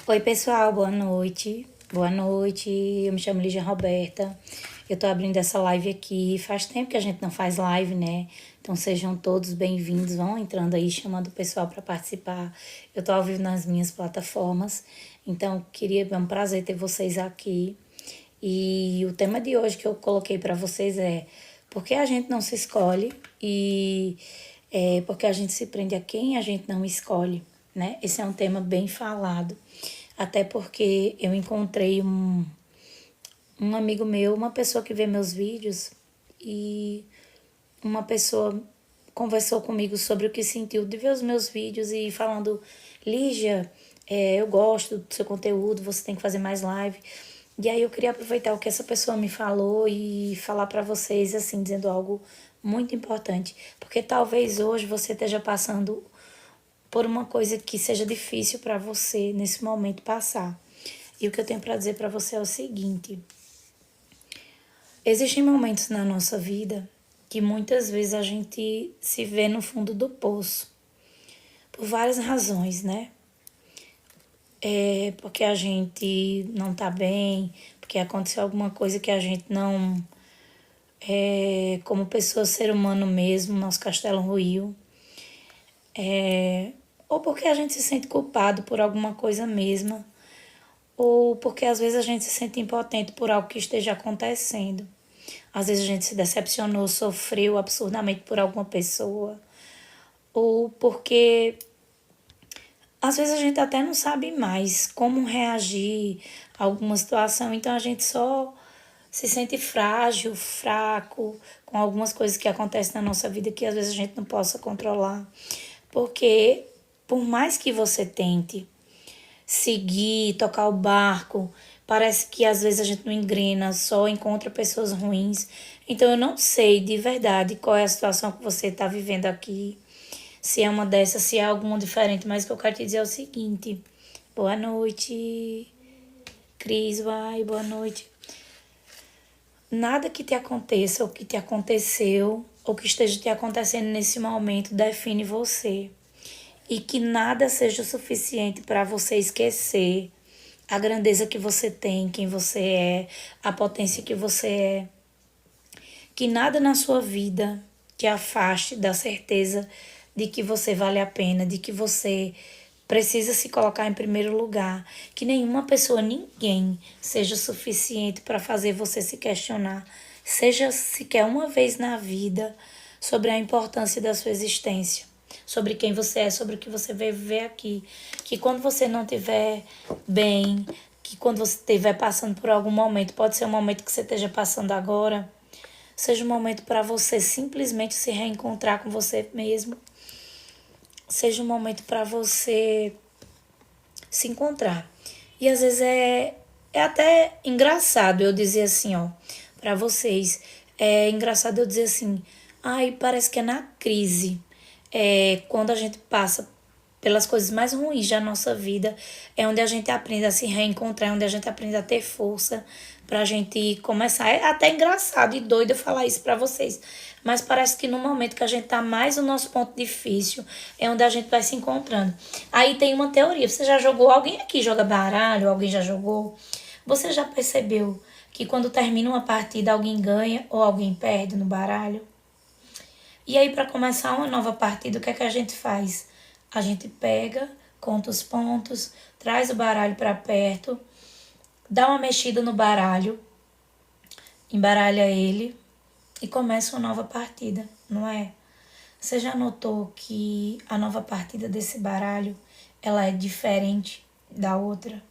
Oi, pessoal, boa noite. Boa noite, eu me chamo Lígia Roberta. Eu tô abrindo essa live aqui. Faz tempo que a gente não faz live, né? Então sejam todos bem-vindos. Vão entrando aí, chamando o pessoal para participar. Eu tô ao vivo nas minhas plataformas. Então, é um prazer ter vocês aqui. E o tema de hoje que eu coloquei para vocês é por que a gente não se escolhe e porque a gente se prende a quem a gente não escolhe, né? Esse é um tema bem falado, até porque eu encontrei um amigo meu, uma pessoa que vê meus vídeos e uma pessoa conversou comigo sobre o que sentiu de ver os meus vídeos e falando, Lígia, eu gosto do seu conteúdo, você tem que fazer mais live. E aí eu queria aproveitar o que essa pessoa me falou e falar para vocês, assim, dizendo algo muito importante. Porque talvez hoje você esteja passando por uma coisa que seja difícil para você nesse momento passar. E o que eu tenho para dizer para você é o seguinte: existem momentos na nossa vida que muitas vezes a gente se vê no fundo do poço, por várias razões, né? Porque a gente não tá bem, porque aconteceu alguma coisa que a gente não, como pessoa, ser humano mesmo, nosso castelo ruiu, ou porque a gente se sente culpado por alguma coisa mesma, ou porque às vezes a gente se sente impotente por algo que esteja acontecendo. Às vezes a gente se decepcionou, sofreu absurdamente por alguma pessoa, ou porque às vezes a gente até não sabe mais como reagir a alguma situação, então a gente só se sente frágil, fraco, com algumas coisas que acontecem na nossa vida que às vezes a gente não possa controlar. Porque por mais que você tente seguir, tocar o barco, parece que às vezes a gente não engrena, só encontra pessoas ruins. Então eu não sei de verdade qual é a situação que você está vivendo aqui, se é uma dessas, se é alguma diferente, mas o que eu quero te dizer é o seguinte: boa noite, Cris, vai, boa noite. Nada que te aconteça, ou que te aconteceu, ou que esteja te acontecendo nesse momento define você. E que nada seja o suficiente para você esquecer a grandeza que você tem, quem você é, a potência que você é. Que nada na sua vida te afaste da certeza de que você vale a pena, de que você precisa se colocar em primeiro lugar, que nenhuma pessoa, ninguém seja suficiente para fazer você se questionar, seja sequer uma vez na vida, sobre a importância da sua existência, sobre quem você é, sobre o que você veio viver aqui. Que quando você não estiver bem, que quando você estiver passando por algum momento, pode ser um momento que você esteja passando agora, seja um momento para você simplesmente se reencontrar com você mesmo. Seja um momento para você se encontrar. E às vezes é até engraçado eu dizer assim, ó, para vocês. É engraçado eu dizer assim, ai, parece que é na crise. Quando a gente passa pelas coisas mais ruins da nossa vida, é onde a gente aprende a se reencontrar, é onde a gente aprende a ter força pra gente começar. É até engraçado e doido eu falar isso pra vocês, mas parece que no momento que a gente tá mais no nosso ponto difícil, é onde a gente vai se encontrando. Aí tem uma teoria, você já jogou, alguém aqui joga baralho, alguém já jogou? Você já percebeu que quando termina uma partida alguém ganha ou alguém perde no baralho? E aí, para começar uma nova partida, o que é que a gente faz? A gente pega, conta os pontos, traz o baralho para perto, dá uma mexida no baralho, embaralha ele e começa uma nova partida, não é? Você já notou que a nova partida desse baralho, ela é diferente da outra?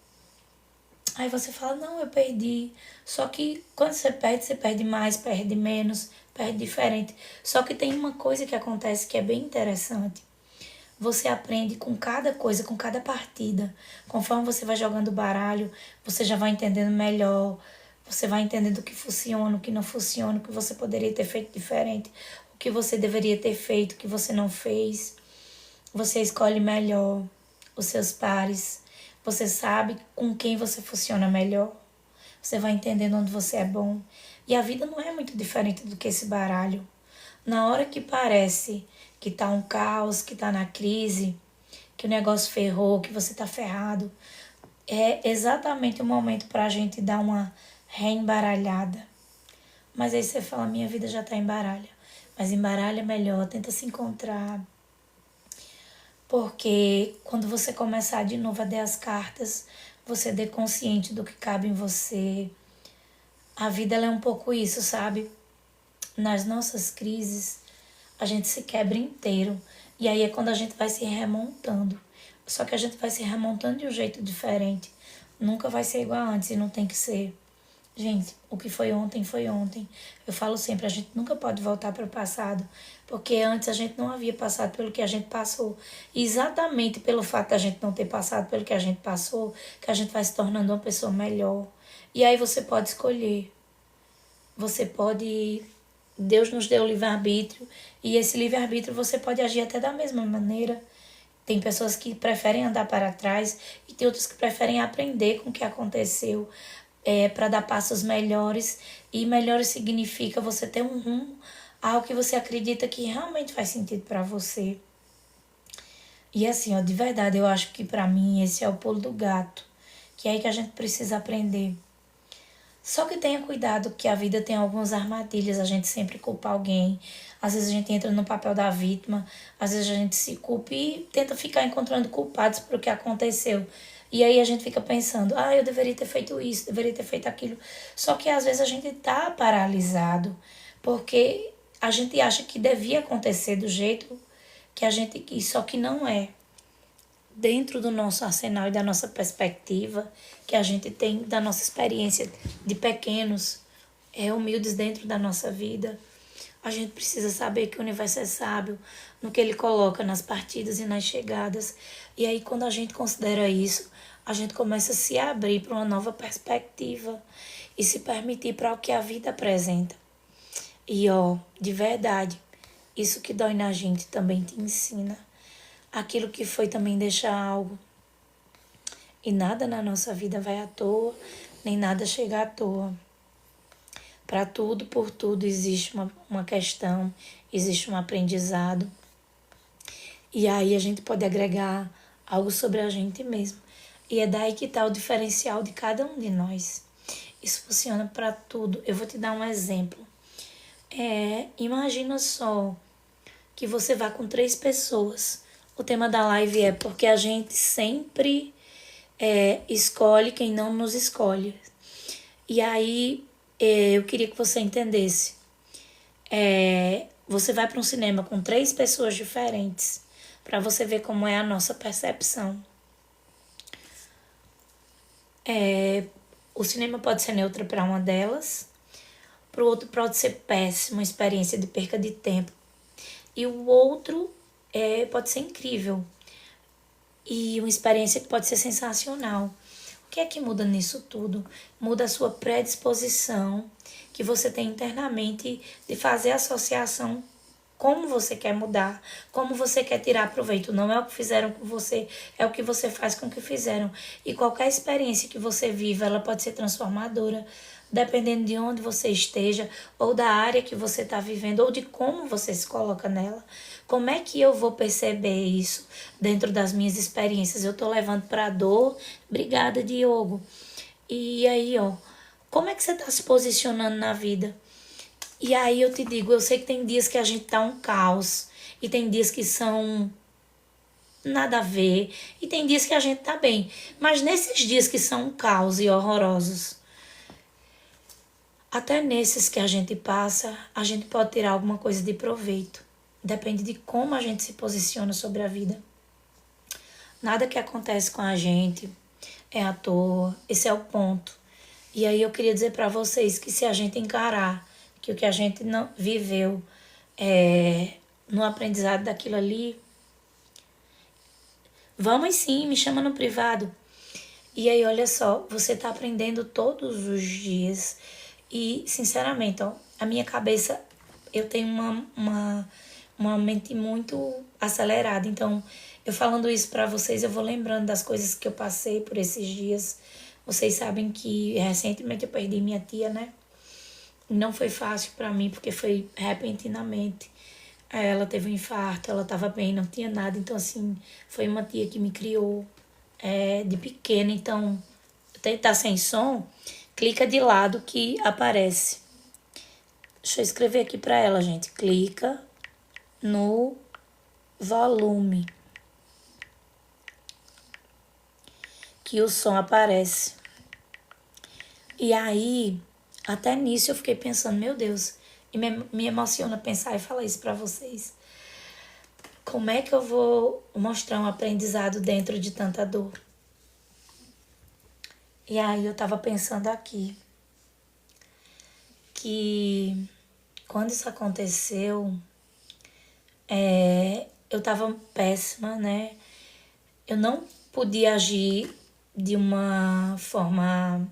Aí você fala, não, eu perdi. Só que quando você perde mais, perde menos, perde diferente. Só que tem uma coisa que acontece que é bem interessante. Você aprende com cada coisa, com cada partida. Conforme você vai jogando baralho, você já vai entendendo melhor. Você vai entendendo o que funciona, o que não funciona, o que você poderia ter feito diferente, o que você deveria ter feito, o que você não fez. Você escolhe melhor os seus pares. Você sabe com quem você funciona melhor. Você vai entendendo onde você é bom. E a vida não é muito diferente do que esse baralho. Na hora que parece que tá um caos, que tá na crise, que o negócio ferrou, que você tá ferrado, é exatamente o momento para a gente dar uma reembaralhada. Mas aí você fala, minha vida já tá embaralha. Mas embaralha melhor, tenta se encontrar. Porque quando você começar de novo a ler as cartas, você dê consciente do que cabe em você. A vida ela é um pouco isso, sabe? Nas nossas crises, a gente se quebra inteiro. E aí é quando a gente vai se remontando. Só que a gente vai se remontando de um jeito diferente. Nunca vai ser igual a antes e não tem que ser. Gente, o que foi ontem foi ontem. Eu falo sempre, a gente nunca pode voltar para o passado, porque antes a gente não havia passado pelo que a gente passou. E exatamente pelo fato de a gente não ter passado pelo que a gente passou, que a gente vai se tornando uma pessoa melhor. E aí você pode escolher. Você pode. Deus nos deu o livre-arbítrio, e esse livre-arbítrio você pode agir até da mesma maneira. Tem pessoas que preferem andar para trás e tem outras que preferem aprender com o que aconteceu para dar passos melhores. E melhores significa você ter um rumo ao que você acredita que realmente faz sentido para você. E assim, ó, de verdade, eu acho que para mim esse é o pulo do gato, que é aí que a gente precisa aprender. Só que tenha cuidado que a vida tem algumas armadilhas, a gente sempre culpa alguém. Às vezes a gente entra no papel da vítima, às vezes a gente se culpa e tenta ficar encontrando culpados por o que aconteceu. E aí a gente fica pensando, eu deveria ter feito isso, deveria ter feito aquilo. Só que às vezes a gente tá paralisado, porque a gente acha que devia acontecer do jeito que a gente quis, só que não é dentro do nosso arsenal e da nossa perspectiva que a gente tem da nossa experiência de pequenos, humildes dentro da nossa vida. A gente precisa saber que o universo é sábio no que ele coloca nas partidas e nas chegadas. E aí, quando a gente considera isso, a gente começa a se abrir para uma nova perspectiva e se permitir para o que a vida apresenta. E de verdade, isso que dói na gente também te ensina. Aquilo que foi também deixa algo. E nada na nossa vida vai à toa, nem nada chega à toa. Para tudo, por tudo, existe uma questão, existe um aprendizado. E aí a gente pode agregar algo sobre a gente mesmo. E é daí que está o diferencial de cada um de nós. Isso funciona para tudo. Eu vou te dar um exemplo. Imagina só que você vá com 3 pessoas. O tema da live é porque a gente sempre escolhe quem não nos escolhe. E aí eu queria que você entendesse. Você vai para um cinema com 3 pessoas diferentes para você ver como é a nossa percepção. O cinema pode ser neutro para uma delas, para o outro pode ser péssimo, uma experiência de perca de tempo. E o outro pode ser incrível e uma experiência que pode ser sensacional. O que é que muda nisso tudo? Muda a sua predisposição que você tem internamente de fazer associação como você quer mudar, como você quer tirar proveito. Não é o que fizeram com você, é o que você faz com o que fizeram. E qualquer experiência que você viva, ela pode ser transformadora, dependendo de onde você esteja, ou da área que você está vivendo, ou de como você se coloca nela. Como é que eu vou perceber isso dentro das minhas experiências? Eu estou levando para a dor. Obrigada, Diogo. E aí, como é que você está se posicionando na vida? E aí eu te digo, eu sei que tem dias que a gente tá um caos, e tem dias que são nada a ver, e tem dias que a gente tá bem. Mas nesses dias que são um caos e horrorosos, até nesses que a gente passa, a gente pode tirar alguma coisa de proveito. Depende de como a gente se posiciona sobre a vida. Nada que acontece com a gente é à toa, esse é o ponto. E aí eu queria dizer para vocês que se a gente encarar que o que a gente não viveu no aprendizado daquilo ali, vamos sim, me chama no privado. E aí, olha só, você tá aprendendo todos os dias. E, sinceramente, a minha cabeça, eu tenho uma mente muito acelerada. Então, eu falando isso pra vocês, eu vou lembrando das coisas que eu passei por esses dias. Vocês sabem que recentemente eu perdi minha tia, né? Não foi fácil pra mim, porque foi repentinamente. Ela teve um infarto, ela tava bem, não tinha nada. Então, assim, foi uma tia que me criou, de pequeno, então tá sem som, clica de lado que aparece. Deixa eu escrever aqui para ela, gente. Clica no volume que o som aparece. E aí, até nisso eu fiquei pensando, meu Deus, e me emociona pensar e falar isso para vocês. Como é que eu vou mostrar um aprendizado dentro de tanta dor? E aí eu tava pensando aqui que quando isso aconteceu, eu tava péssima, né? Eu não podia agir de uma forma.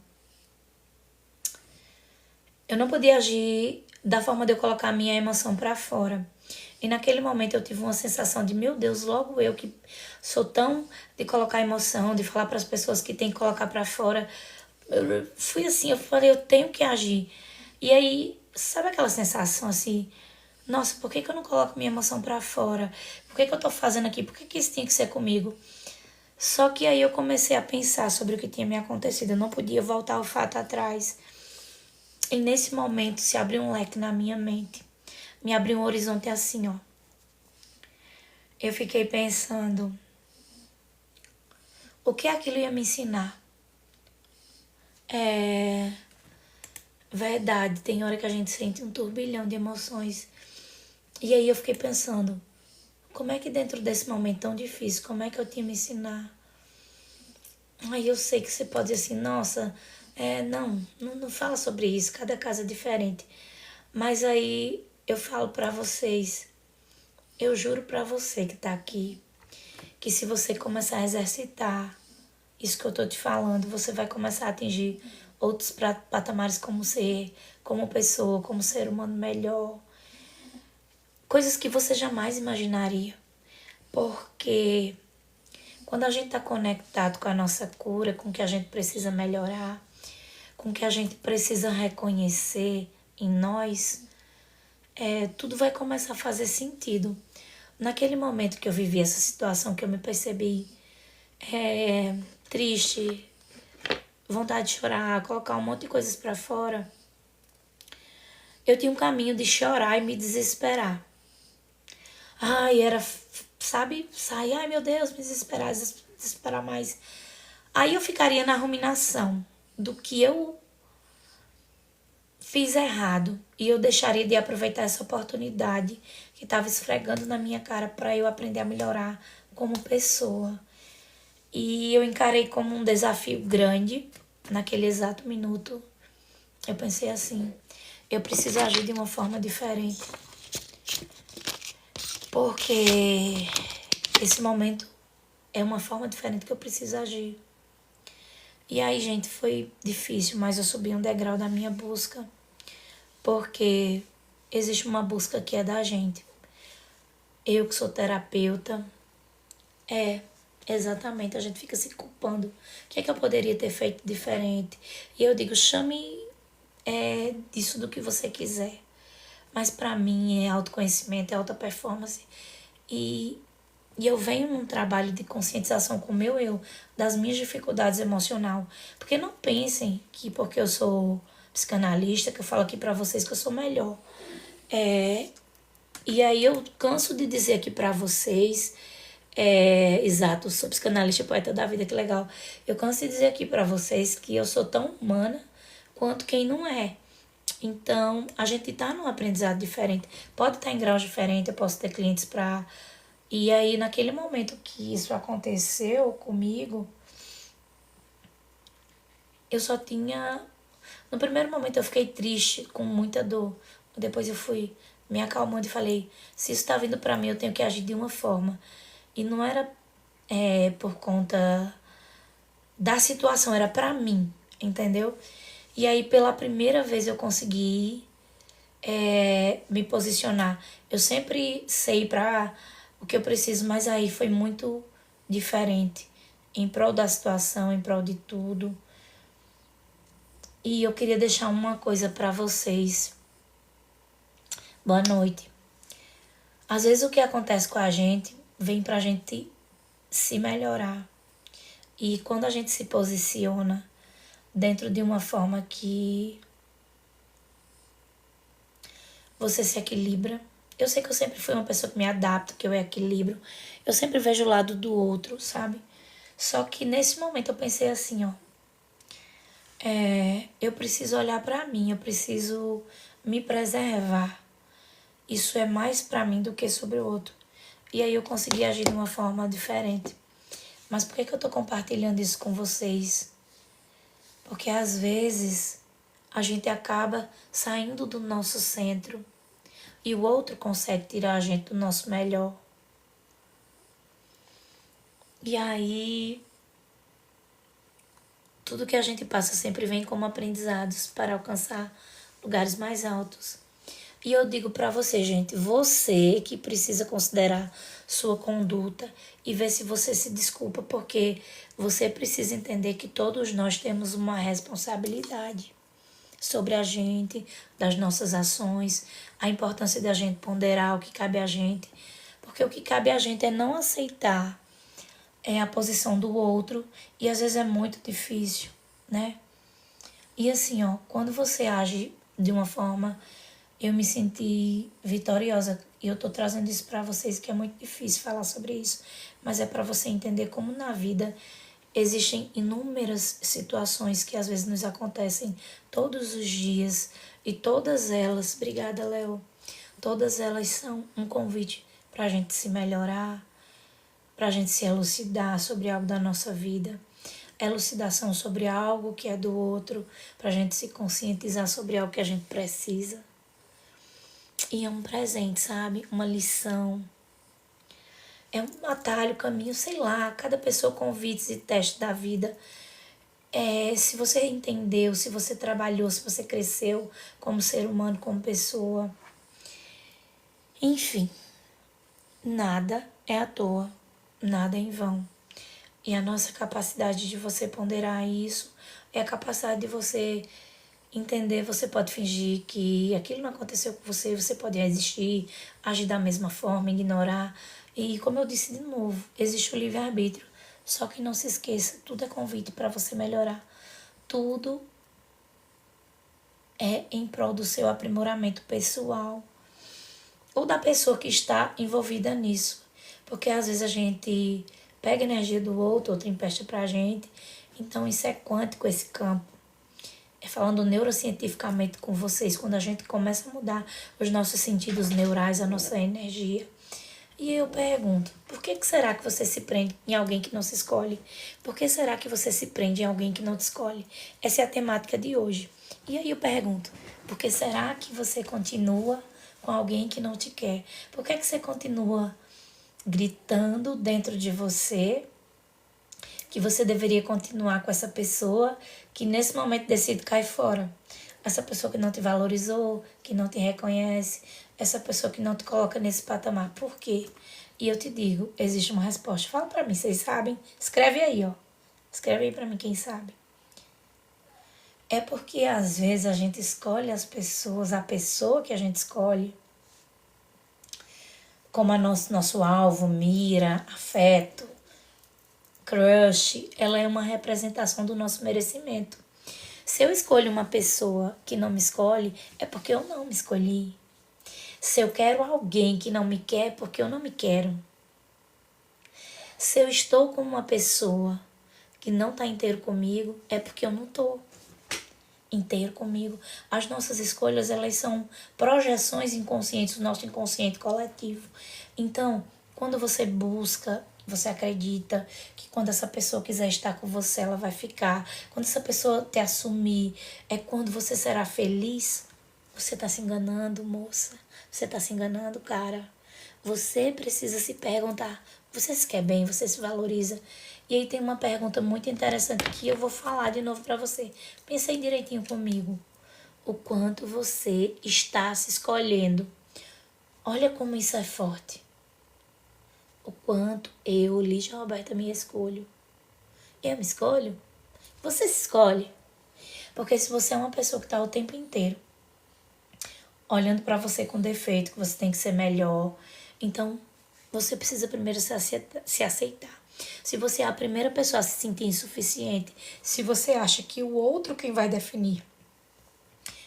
Eu não podia agir da forma de eu colocar a minha emoção pra fora. E naquele momento eu tive uma sensação de, meu Deus, logo eu que sou tão de colocar emoção, de falar para as pessoas que tem que colocar pra fora. Eu fui assim, eu falei, eu tenho que agir. E aí, sabe aquela sensação assim, nossa, por que eu não coloco minha emoção pra fora? Por que eu tô fazendo aqui? Por que isso tinha que ser comigo? Só que aí eu comecei a pensar sobre o que tinha me acontecido. Eu não podia voltar o fato atrás. E nesse momento se abriu um leque na minha mente. Me abriu um horizonte assim, ó. Eu fiquei pensando, o que aquilo ia me ensinar? É verdade, tem hora que a gente sente um turbilhão de emoções. E aí eu fiquei pensando, como é que dentro desse momento tão difícil, como é que eu tinha me ensinar? Aí eu sei que você pode dizer assim, nossa, não fala sobre isso, cada caso é diferente. Mas aí eu falo pra vocês, eu juro pra você que tá aqui, que se você começar a exercitar isso que eu tô te falando, você vai começar a atingir outros patamares como ser, como pessoa, como ser humano melhor. Coisas que você jamais imaginaria. Porque quando a gente está conectado com a nossa cura, com o que a gente precisa melhorar, com o que a gente precisa reconhecer em nós, tudo vai começar a fazer sentido. Naquele momento que eu vivi essa situação, que eu me percebi triste, vontade de chorar, colocar um monte de coisas para fora, eu tinha um caminho de chorar e me desesperar. Ai, era, sabe, sair, ai meu Deus, me desesperar, desesperar mais. Aí eu ficaria na ruminação do que eu fiz errado e eu deixaria de aproveitar essa oportunidade que estava esfregando na minha cara para eu aprender a melhorar como pessoa. E eu encarei como um desafio grande naquele exato minuto. Eu pensei assim, eu preciso agir de uma forma diferente. Porque esse momento é uma forma diferente que eu preciso agir. E aí, gente, foi difícil, mas eu subi um degrau da minha busca. Porque existe uma busca que é da gente. Eu que sou terapeuta, exatamente, a gente fica se culpando. O que é que eu poderia ter feito diferente? E eu digo, chame disso do que você quiser. Mas para mim é autoconhecimento, é alta performance. E, e eu venho num trabalho de conscientização com o meu eu, das minhas dificuldades emocionais. Porque não pensem que porque eu sou psicanalista, que eu falo aqui para vocês que eu sou melhor. E aí eu canso de dizer aqui para vocês, exato, sou psicanalista e poeta da vida, que legal. Eu canso de dizer aqui para vocês que eu sou tão humana quanto quem não é. Então, a gente tá num aprendizado diferente. Pode estar em graus diferentes, eu posso ter clientes para. E aí, naquele momento que isso aconteceu comigo, eu só tinha. No primeiro momento eu fiquei triste, com muita dor. Depois eu fui me acalmando e falei: se isso tá vindo para mim, eu tenho que agir de uma forma. E não era por conta da situação, era para mim, entendeu? E aí, pela primeira vez, eu consegui me posicionar. Eu sempre sei para o que eu preciso, mas aí foi muito diferente. Em prol da situação, em prol de tudo. E eu queria deixar uma coisa para vocês. Boa noite. Às vezes o que acontece com a gente vem pra gente se melhorar. E quando a gente se posiciona dentro de uma forma que você se equilibra. Eu sei que eu sempre fui uma pessoa que me adapta, que eu equilibro. Eu sempre vejo o lado do outro, sabe? Só que nesse momento eu pensei assim, ó. Eu preciso olhar pra mim, eu preciso me preservar. Isso é mais pra mim do que sobre o outro. E aí eu consegui agir de uma forma diferente. Mas por que que eu tô compartilhando isso com vocês? Porque às vezes a gente acaba saindo do nosso centro e o outro consegue tirar a gente do nosso melhor. E aí, tudo que a gente passa sempre vem como aprendizados para alcançar lugares mais altos. E eu digo para você, gente, você que precisa considerar sua conduta e ver se você se desculpa, porque você precisa entender que todos nós temos uma responsabilidade sobre a gente, das nossas ações, a importância da gente ponderar o que cabe a gente, porque o que cabe a gente é não aceitar a posição do outro e às vezes é muito difícil, né? E assim, ó, quando você age de uma forma, eu me senti vitoriosa e eu tô trazendo isso para vocês que é muito difícil falar sobre isso, mas é para você entender como na vida existem inúmeras situações que às vezes nos acontecem todos os dias e todas elas, obrigada, Léo, todas elas são um convite para a gente se melhorar, para a gente se elucidar sobre algo da nossa vida, elucidação sobre algo que é do outro, para a gente se conscientizar sobre algo que a gente precisa. E é um presente, sabe? Uma lição. É um atalho, caminho, sei lá. Cada pessoa convites e testes da vida. Se você entendeu, se você trabalhou, se você cresceu como ser humano, como pessoa. Enfim, nada é à toa, nada é em vão. E a nossa capacidade de você ponderar isso é a capacidade de você entender. Você pode fingir que aquilo não aconteceu com você, você pode resistir, agir da mesma forma, ignorar. E como eu disse de novo, existe o livre-arbítrio. Só que não se esqueça, tudo é convite para você melhorar. Tudo é em prol do seu aprimoramento pessoal ou da pessoa que está envolvida nisso. Porque às vezes a gente pega a energia do outro empresta pra gente. Então isso é quântico, esse campo. Falando neurocientificamente com vocês, quando a gente começa a mudar os nossos sentidos neurais, a nossa energia. E eu pergunto, por que será que você se prende em alguém que não se escolhe? Por que será que você se prende em alguém que não te escolhe? Essa é a temática de hoje. E aí eu pergunto, por que será que você continua com alguém que não te quer? Por que você continua gritando dentro de você que você deveria continuar com essa pessoa que nesse momento decide cair fora? Essa pessoa que não te valorizou, que não te reconhece, essa pessoa que não te coloca nesse patamar. Por quê? E eu te digo, existe uma resposta. Fala pra mim, vocês sabem? Escreve aí, ó. Escreve aí pra mim quem sabe. É porque às vezes a gente escolhe as pessoas, a pessoa que a gente escolhe, como a nosso alvo, mira, afeto, crush, ela é uma representação do nosso merecimento. Se eu escolho uma pessoa que não me escolhe, é porque eu não me escolhi. Se eu quero alguém que não me quer, é porque eu não me quero. Se eu estou com uma pessoa que não está inteiro comigo, é porque eu não estou inteiro comigo. As nossas escolhas, elas são projeções inconscientes do nosso inconsciente coletivo. Então, quando você busca, você acredita que quando essa pessoa quiser estar com você, ela vai ficar. Quando essa pessoa te assumir, é quando você será feliz. Você está se enganando, moça. Você está se enganando, cara. Você precisa se perguntar, você se quer bem, você se valoriza? E aí tem uma pergunta muito interessante que eu vou falar de novo para você. Pensa aí direitinho comigo. O quanto você está se escolhendo. Olha como isso é forte. O quanto eu, Lígia Roberta, me escolho. Eu me escolho? Você se escolhe. Porque se você é uma pessoa que está o tempo inteiro olhando para você com defeito, que você tem que ser melhor, então você precisa primeiro se aceitar. Se você é a primeira pessoa a se sentir insuficiente, se você acha que o outro quem vai definir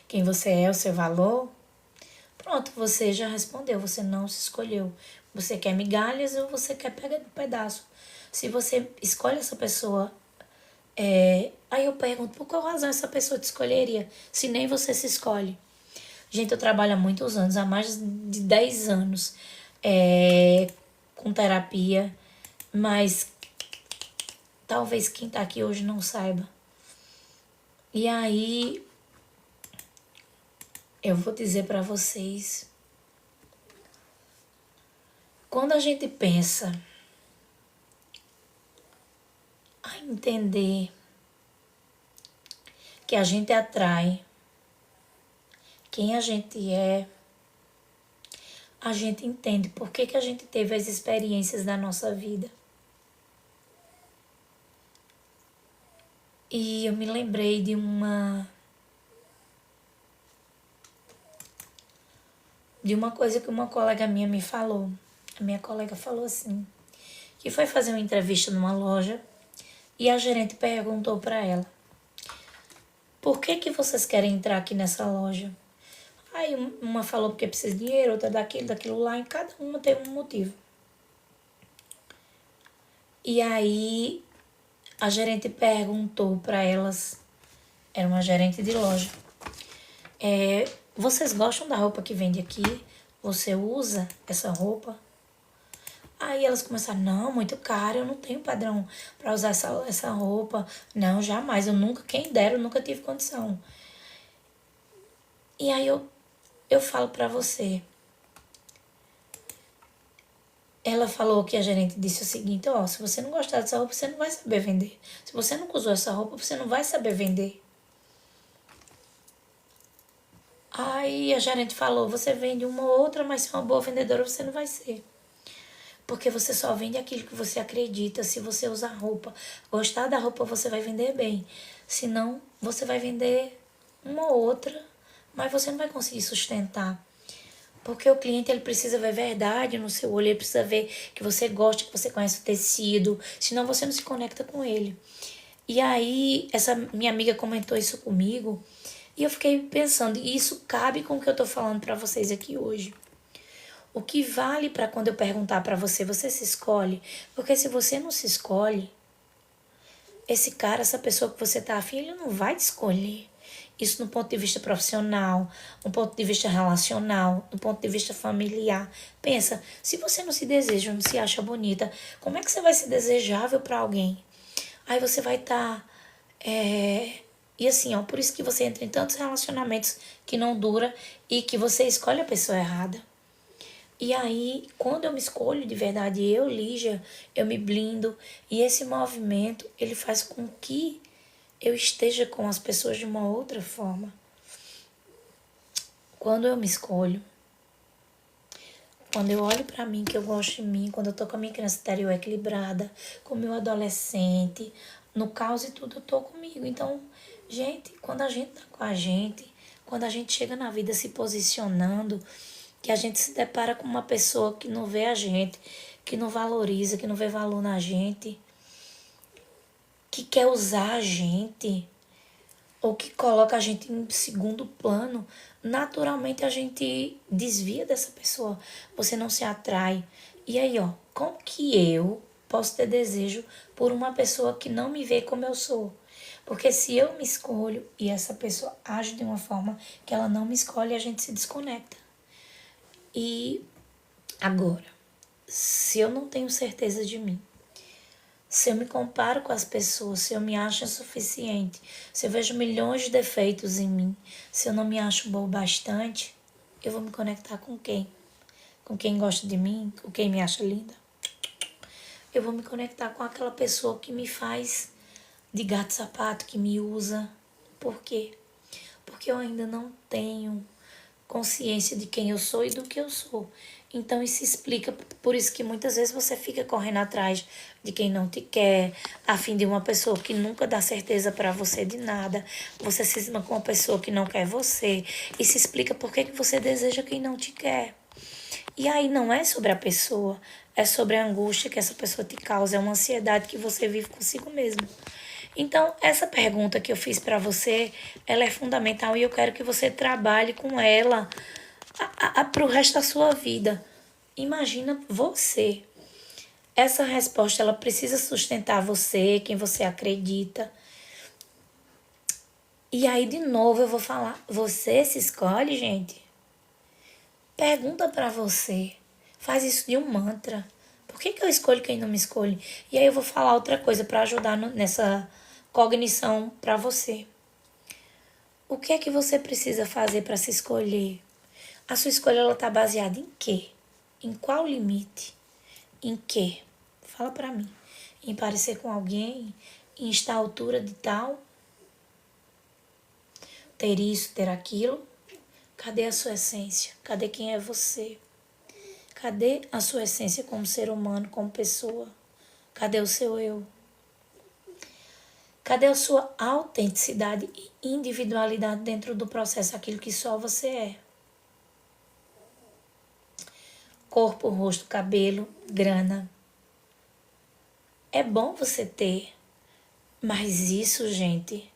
quem você é, o seu valor, pronto, você já respondeu, você não se escolheu. Você quer migalhas ou você quer pegar um pedaço. Se você escolhe essa pessoa, aí eu pergunto, por qual razão essa pessoa te escolheria, se nem você se escolhe? Gente, eu trabalho há muitos anos, há mais de 10 anos, com terapia, mas talvez quem tá aqui hoje não saiba. E aí, eu vou dizer pra vocês, quando a gente pensa a entender que a gente atrai quem a gente é, a gente entende por que que a gente teve as experiências da nossa vida. E eu me lembrei de uma coisa que uma colega minha me falou. A minha colega falou assim, que foi fazer uma entrevista numa loja e a gerente perguntou para ela: por que que vocês querem entrar aqui nessa loja? Aí uma falou porque precisa de dinheiro, outra daquilo lá, e cada uma tem um motivo. E aí a gerente perguntou para elas, era uma gerente de loja, vocês gostam da roupa que vende aqui? Você usa essa roupa? Aí elas começaram, não, muito caro, eu não tenho padrão para usar essa roupa. Não, jamais, quem dera, eu nunca tive condição. E aí eu falo para você. Ela falou que a gerente disse o seguinte, se você não gostar dessa roupa, você não vai saber vender. Se você nunca usou essa roupa, você não vai saber vender. Aí a gerente falou, você vende uma ou outra, mas se é uma boa vendedora, você não vai ser. Porque você só vende aquilo que você acredita. Se você usar roupa, gostar da roupa, você vai vender bem. Se não, você vai vender uma ou outra, mas você não vai conseguir sustentar. Porque o cliente ele precisa ver verdade no seu olho, ele precisa ver que você gosta, que você conhece o tecido, senão você não se conecta com ele. E aí, essa minha amiga comentou isso comigo, e eu fiquei pensando, e isso cabe com o que eu tô falando para vocês aqui hoje. O que vale para quando eu perguntar para você, você se escolhe? Porque se você não se escolhe, esse cara, essa pessoa que você tá afim, ele não vai te escolher. Isso no ponto de vista profissional, no ponto de vista relacional, no ponto de vista familiar. Pensa, se você não se deseja, não se acha bonita, como é que você vai ser desejável para alguém? Aí você vai estar... E assim, por isso que você entra em tantos relacionamentos que não dura e que você escolhe a pessoa errada. E aí, quando eu me escolho de verdade, eu, Lígia, eu me blindo. E esse movimento, ele faz com que eu esteja com as pessoas de uma outra forma. Quando eu me escolho, quando eu olho pra mim, que eu gosto de mim, quando eu tô com a minha criança interior equilibrada, com o meu adolescente, no caos e tudo, eu tô comigo. Então, gente, quando a gente tá com a gente, quando a gente chega na vida se posicionando, que a gente se depara com uma pessoa que não vê a gente, que não valoriza, que não vê valor na gente, que quer usar a gente, ou que coloca a gente em segundo plano, naturalmente a gente desvia dessa pessoa. Você não se atrai. E aí, como que eu posso ter desejo por uma pessoa que não me vê como eu sou? Porque se eu me escolho e essa pessoa age de uma forma que ela não me escolhe, a gente se desconecta. E agora, se eu não tenho certeza de mim, se eu me comparo com as pessoas, se eu me acho insuficiente, se eu vejo milhões de defeitos em mim, se eu não me acho boa o bastante, eu vou me conectar com quem? Com quem gosta de mim? Com quem me acha linda? Eu vou me conectar com aquela pessoa que me faz de gato sapato, que me usa. Por quê? Porque eu ainda não tenho consciência de quem eu sou e do que eu sou. Então isso explica, por isso que muitas vezes você fica correndo atrás de quem não te quer, a fim de uma pessoa que nunca dá certeza para você de nada. Você se cisma com uma pessoa que não quer você. Isso explica por que você deseja quem não te quer. E aí não é sobre a pessoa, é sobre a angústia que essa pessoa te causa, é uma ansiedade que você vive consigo mesmo. Então, essa pergunta que eu fiz para você, ela é fundamental e eu quero que você trabalhe com ela para o resto da sua vida. Imagina você. Essa resposta, ela precisa sustentar você, quem você acredita. E aí, de novo, eu vou falar, você se escolhe, gente? Pergunta para você. Faz isso de um mantra. Por que eu escolho quem não me escolhe? E aí eu vou falar outra coisa para ajudar nessa cognição para você. O que é que você precisa fazer para se escolher? A sua escolha ela tá baseada em quê? Em qual limite? Em quê? Fala para mim. Em parecer com alguém? Em estar à altura de tal? Ter isso, ter aquilo? Cadê a sua essência? Cadê quem é você? Cadê a sua essência como ser humano, como pessoa? Cadê o seu eu? Cadê a sua autenticidade e individualidade dentro do processo, aquilo que só você é? Corpo, rosto, cabelo, grana. É bom você ter, mas isso, gente,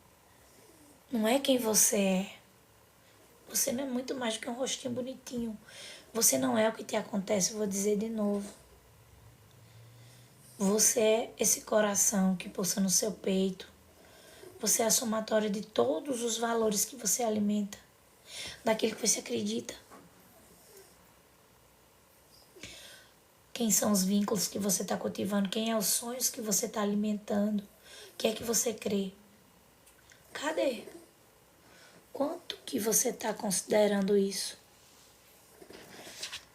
não é quem você é. Você não é muito mais do que um rostinho bonitinho. Você não é o que te acontece, vou dizer de novo. Você é esse coração que pulsa no seu peito. Você é a somatória de todos os valores que você alimenta, daquilo que você acredita. Quem são os vínculos que você está cultivando? Quem é os sonhos que você está alimentando? O que é que você crê? Cadê? Quanto que você está considerando isso?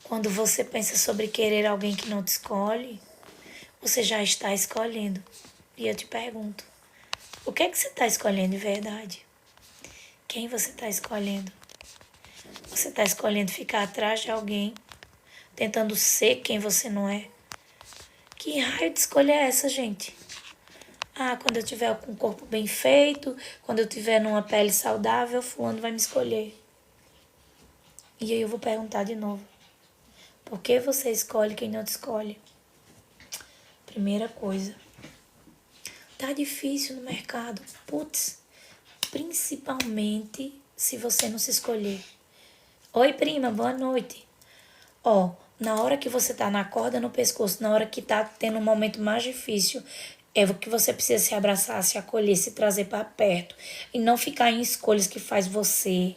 Quando você pensa sobre querer alguém que não te escolhe, você já está escolhendo. E eu te pergunto, o que é que você está escolhendo de verdade? Quem você está escolhendo? Você está escolhendo ficar atrás de alguém, tentando ser quem você não é? Que raio de escolha é essa, gente? Ah, quando eu tiver com um corpo bem feito, quando eu tiver numa pele saudável, fulano vai me escolher. E aí eu vou perguntar de novo. Por que você escolhe quem não te escolhe? Primeira coisa. Tá difícil no mercado. Putz, principalmente se você não se escolher. Oi, prima, boa noite. Ó, na hora que você tá na corda no pescoço, na hora que tá tendo um momento mais difícil, é o que você precisa se abraçar, se acolher, se trazer para perto. E não ficar em escolhas que faz você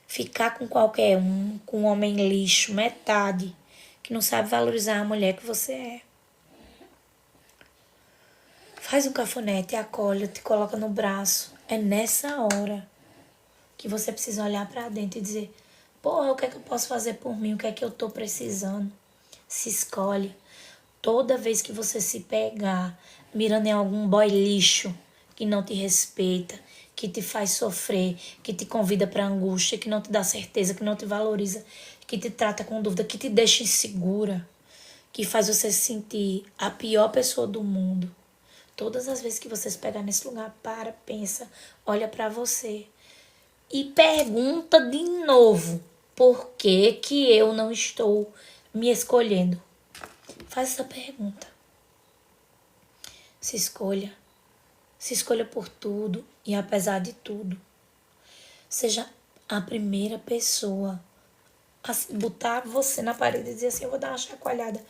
ficar com qualquer um, com um homem lixo, metade, que não sabe valorizar a mulher que você é. Faz um cafunete, acolhe, te coloca no braço. É nessa hora que você precisa olhar para dentro e dizer: porra, o que é que eu posso fazer por mim? O que é que eu tô precisando? Se escolhe. Toda vez que você se pegar mirando em algum boy lixo que não te respeita, que te faz sofrer, que te convida para angústia, que não te dá certeza, que não te valoriza, que te trata com dúvida, que te deixa insegura, que faz você se sentir a pior pessoa do mundo. Todas as vezes que você se pegar nesse lugar, para, pensa, olha para você e pergunta de novo: por que que eu não estou me escolhendo? Faz essa pergunta. Se escolha. Se escolha por tudo e apesar de tudo. Seja a primeira pessoa a botar você na parede e dizer assim: eu vou dar uma chacoalhada.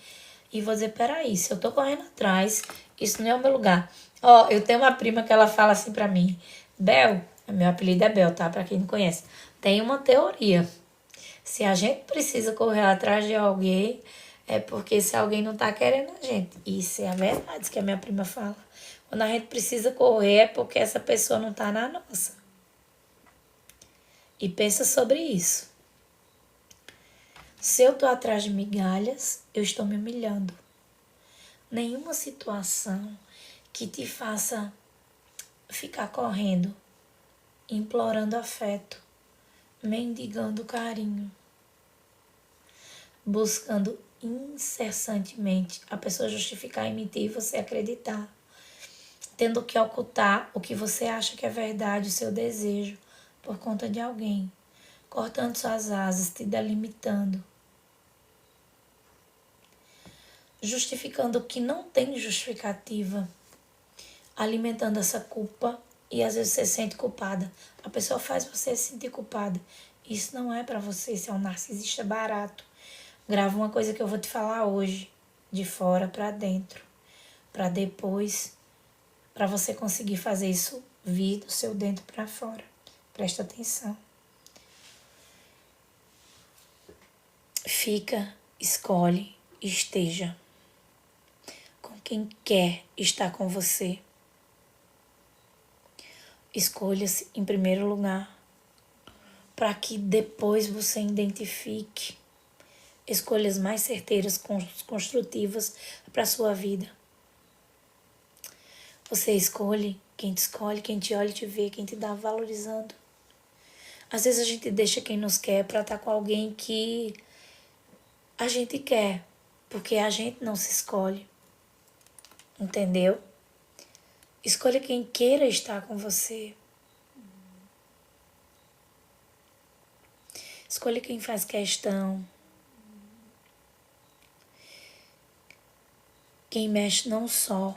E vou dizer: peraí, se eu tô correndo atrás, isso não é o meu lugar. Ó, eu tenho uma prima que ela fala assim pra mim: Bel, meu apelido é Bel, tá? Pra quem não conhece. Tem uma teoria. Se a gente precisa correr atrás de alguém, é porque se alguém não tá querendo a gente. Isso é a verdade que a minha prima fala. Quando a gente precisa correr, é porque essa pessoa não tá na nossa. E pensa sobre isso. Se eu tô atrás de migalhas, eu estou me humilhando. Nenhuma situação que te faça ficar correndo, implorando afeto, mendigando carinho, buscando incessantemente a pessoa justificar e mentir e você acreditar, tendo que ocultar o que você acha que é verdade, o seu desejo, por conta de alguém, cortando suas asas, te delimitando. justificando o que não tem justificativa, alimentando essa culpa e às vezes você se sente culpada. A pessoa faz você se sentir culpada. Isso não é pra você, isso é um narcisista barato. Grava uma coisa que eu vou te falar hoje, de fora pra dentro, pra depois, pra você conseguir fazer isso vir do seu dentro pra fora. Presta atenção. Fica, escolhe, esteja com quem quer estar com você. Escolha-se em primeiro lugar, para que depois você identifique escolhas mais certeiras, construtivas para a sua vida. Você escolhe, quem te olha e te vê, quem te dá valorizando. Às vezes a gente deixa quem nos quer para estar com alguém que a gente quer, porque a gente não se escolhe. Entendeu? Escolha quem queira estar com você. Escolha quem faz questão. Quem mexe não só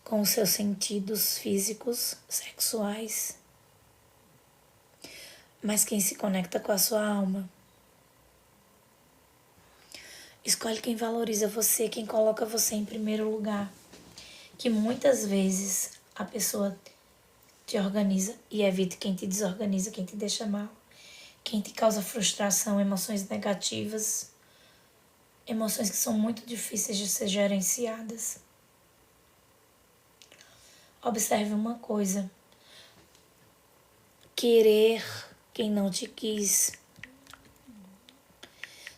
com os seus sentidos físicos, sexuais, mas quem se conecta com a sua alma. Escolhe quem valoriza você, quem coloca você em primeiro lugar. Que muitas vezes a pessoa te organiza e evita quem te desorganiza, quem te deixa mal, quem te causa frustração, emoções negativas, emoções que são muito difíceis de ser gerenciadas. Observe uma coisa: querer quem não te quis,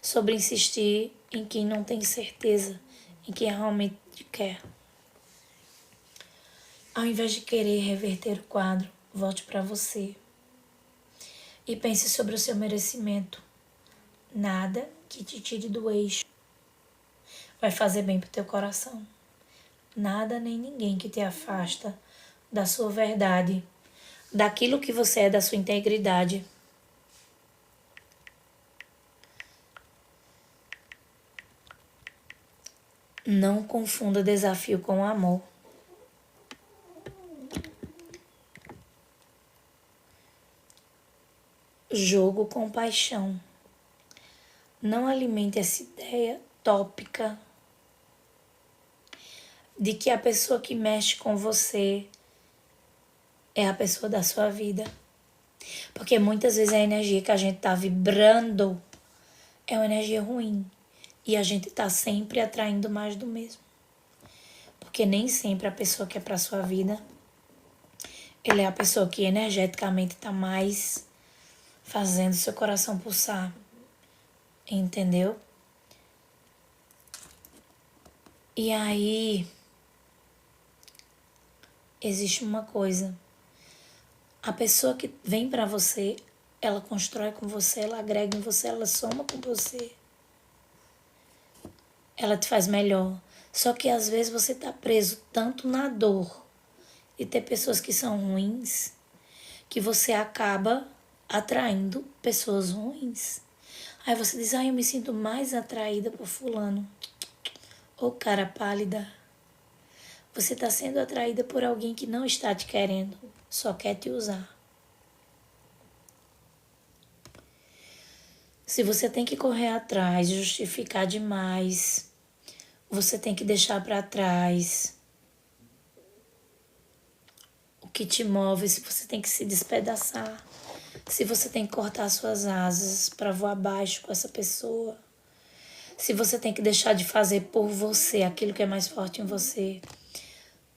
sobre insistir em quem não tem certeza em quem realmente te quer. Ao invés de querer reverter o quadro, volte para você e pense sobre o seu merecimento. Nada que te tire do eixo vai fazer bem pro teu coração. Nada nem ninguém que te afasta da sua verdade, daquilo que você é, da sua integridade. Não confunda desafio com amor. Jogo com paixão. Não alimente essa ideia tópica de que a pessoa que mexe com você é a pessoa da sua vida. Porque muitas vezes a energia que a gente tá vibrando é uma energia ruim. E a gente tá sempre atraindo mais do mesmo. Porque nem sempre a pessoa que é pra sua vida, ele é a pessoa que energeticamente tá mais fazendo seu coração pulsar. Entendeu? E aí, existe uma coisa. A pessoa que vem pra você, ela constrói com você, ela agrega em você, ela soma com você. Ela te faz melhor. Só que às vezes você tá preso tanto na dor de ter pessoas que são ruins, que você acaba atraindo pessoas ruins. Aí você diz, eu me sinto mais atraída por fulano. Ô cara pálida, você tá sendo atraída por alguém que não está te querendo, só quer te usar. Se você tem que correr atrás, justificar demais, você tem que deixar para trás o que te move, se você tem que se despedaçar, se você tem que cortar suas asas para voar abaixo com essa pessoa, se você tem que deixar de fazer por você aquilo que é mais forte em você,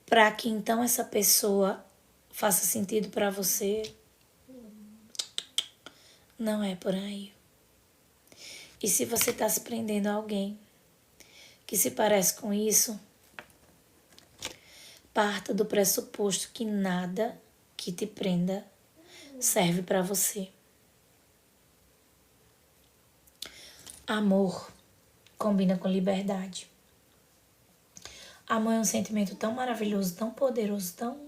para que então essa pessoa faça sentido para você, não é por aí. E se você está se prendendo a alguém que se parece com isso, parta do pressuposto que nada que te prenda serve para você. Amor combina com liberdade. Amor é um sentimento tão maravilhoso, tão poderoso, tão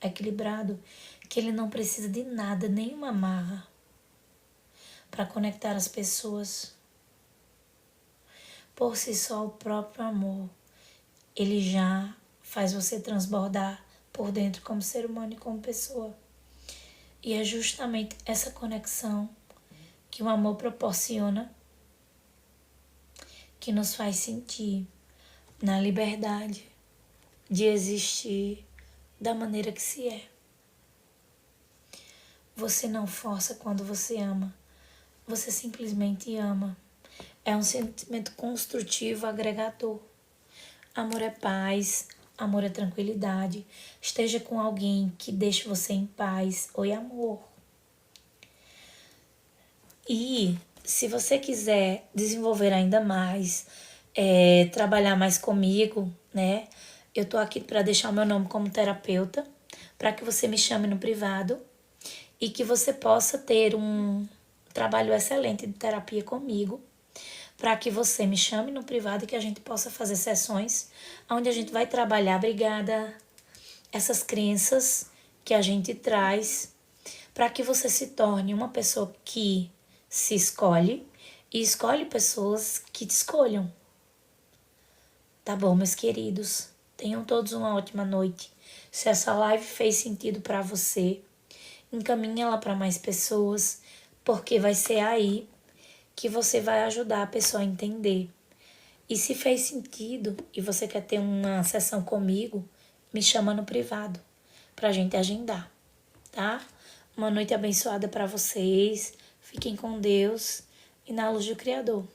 equilibrado, que ele não precisa de nada, nenhuma amarra, para conectar as pessoas. Por si só, o próprio amor, ele já faz você transbordar por dentro como ser humano e como pessoa. E é justamente essa conexão que o amor proporciona que nos faz sentir na liberdade de existir da maneira que se é. Você não força quando você ama, você simplesmente ama. É um sentimento construtivo, agregador. Amor é paz, amor é tranquilidade. Esteja com alguém que deixe você em paz. Oi, amor. E se você quiser desenvolver ainda mais, trabalhar mais comigo, né? Eu tô aqui para deixar o meu nome como terapeuta, para que você me chame no privado e que você possa ter um trabalho excelente de terapia comigo, para que você me chame no privado e que a gente possa fazer sessões onde a gente vai trabalhar, obrigada, essas crenças que a gente traz, para que você se torne uma pessoa que se escolhe e escolhe pessoas que te escolham. Tá bom, meus queridos? Tenham todos uma ótima noite. Se essa live fez sentido para você, encaminhe ela para mais pessoas, porque vai ser aí que você vai ajudar a pessoa a entender. E se fez sentido e você quer ter uma sessão comigo, me chama no privado pra gente agendar, tá? Uma noite abençoada para vocês. Fiquem com Deus e na luz do Criador.